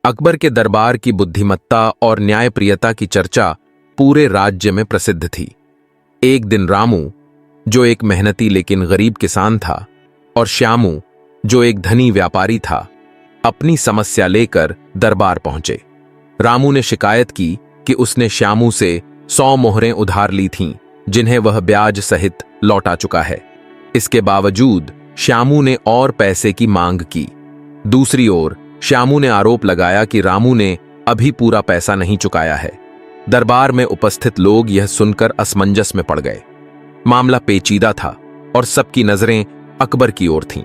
अकबर के दरबार की बुद्धिमत्ता और न्यायप्रियता की चर्चा पूरे राज्य में प्रसिद्ध थी। एक दिन रामू, जो एक मेहनती लेकिन गरीब किसान था, और श्यामू, जो एक धनी व्यापारी था, अपनी समस्या लेकर दरबार पहुंचे। रामू ने शिकायत की कि उसने श्यामू से 100 मोहरें उधार ली थीं, जिन्हें वह ब्याज सहित लौटा चुका है। इसके बावजूद श्यामू ने और पैसे की मांग की। दूसरी ओर श्यामू ने आरोप लगाया कि रामू ने अभी पूरा पैसा नहीं चुकाया है। दरबार में उपस्थित लोग यह सुनकर असमंजस में पड़ गए। मामला पेचीदा था और सबकी नजरें अकबर की ओर थीं।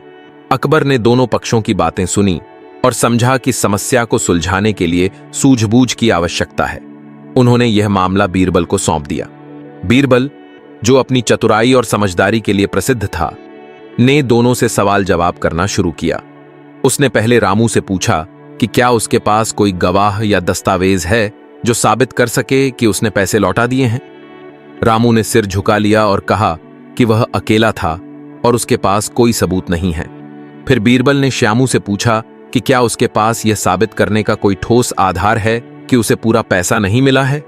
अकबर ने दोनों पक्षों की बातें सुनी और समझा कि समस्या को सुलझाने के लिए सूझबूझ की आवश्यकता है। उन्होंने यह मामला बीरबल को सौंप दिया। बीरबल, जो अपनी चतुराई और समझदारी के लिए प्रसिद्ध था, ने दोनों से सवाल जवाब करना शुरू किया। उसने पहले रामू से पूछा कि क्या उसके पास कोई गवाह या दस्तावेज है जो साबित कर सके कि उसने पैसे लौटा दिए हैं। रामू ने सिर झुका लिया और कहा कि वह अकेला था और उसके पास कोई सबूत नहीं है। फिर बीरबल ने श्यामू से पूछा कि क्या उसके पास यह साबित करने का कोई ठोस आधार है कि उसे पूरा पैसा नहीं मिला है।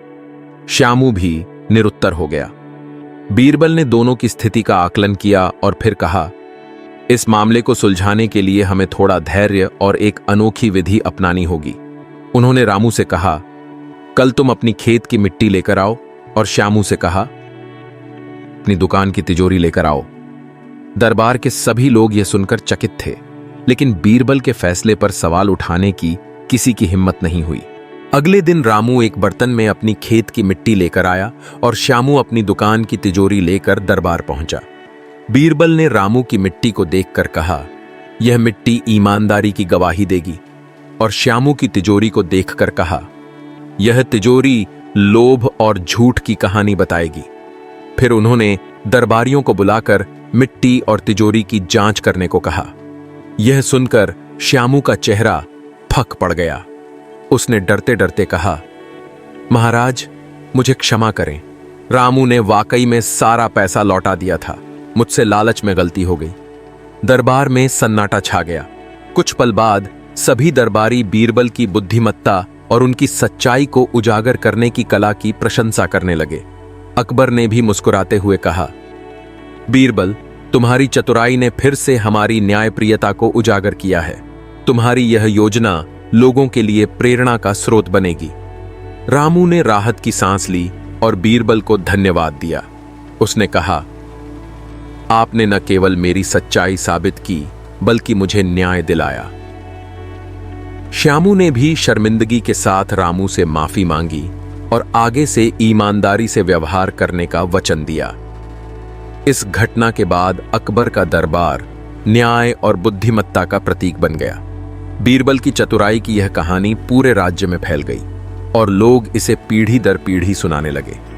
श्यामू भी निरुत्तर हो गया। बीरबल ने दोनों की स्थिति का आकलन किया और फिर कहा, इस मामले को सुलझाने के लिए हमें थोड़ा धैर्य और एक अनोखी विधि अपनानी होगी। उन्होंने रामू से कहा, कल तुम अपनी खेत की मिट्टी लेकर आओ, और श्यामू से कहा, अपनी दुकान की तिजोरी लेकर आओ। दरबार के सभी लोग यह सुनकर चकित थे, लेकिन बीरबल के फैसले पर सवाल उठाने की किसी की हिम्मत नहीं हुई। अगले दिन रामू एक बर्तन में अपनी खेत की मिट्टी लेकर आया और श्यामू अपनी दुकान की तिजोरी लेकर दरबार पहुंचा। बीरबल ने रामू की मिट्टी को देखकर कहा, यह मिट्टी ईमानदारी की गवाही देगी, और श्यामू की तिजोरी को देखकर कहा, यह तिजोरी लोभ और झूठ की कहानी बताएगी। फिर उन्होंने दरबारियों को बुलाकर मिट्टी और तिजोरी की जांच करने को कहा। यह सुनकर श्यामू का चेहरा फक पड़ गया। उसने डरते डरते कहा, महाराज, मुझे क्षमा करें। रामू ने वाकई में सारा पैसा लौटा दिया था। मुझसे लालच में गलती हो गई। दरबार में सन्नाटा छा गया। कुछ पल बाद सभी दरबारी बीरबल की बुद्धिमत्ता और उनकी सच्चाई को उजागर करने की कला की प्रशंसा करने लगे। अकबर ने भी मुस्कुराते हुए कहा, बीरबल, तुम्हारी चतुराई ने फिर से हमारी न्यायप्रियता को उजागर किया है। तुम्हारी यह योजना लोगों के लिए प्रेरणा का स्रोत बनेगी। रामू ने राहत की सांस ली और बीरबल को धन्यवाद दिया। उसने कहा, आपने न केवल मेरी सच्चाई साबित की, बल्कि मुझे न्याय दिलाया। श्यामू ने भी शर्मिंदगी के साथ रामू से माफी मांगी और आगे से ईमानदारी से व्यवहार करने का वचन दिया। इस घटना के बाद अकबर का दरबार न्याय और बुद्धिमत्ता का प्रतीक बन गया। बीरबल की चतुराई की यह कहानी पूरे राज्य में फैल गई और लोग इसे पीढ़ी दर पीढ़ी सुनाने लगे।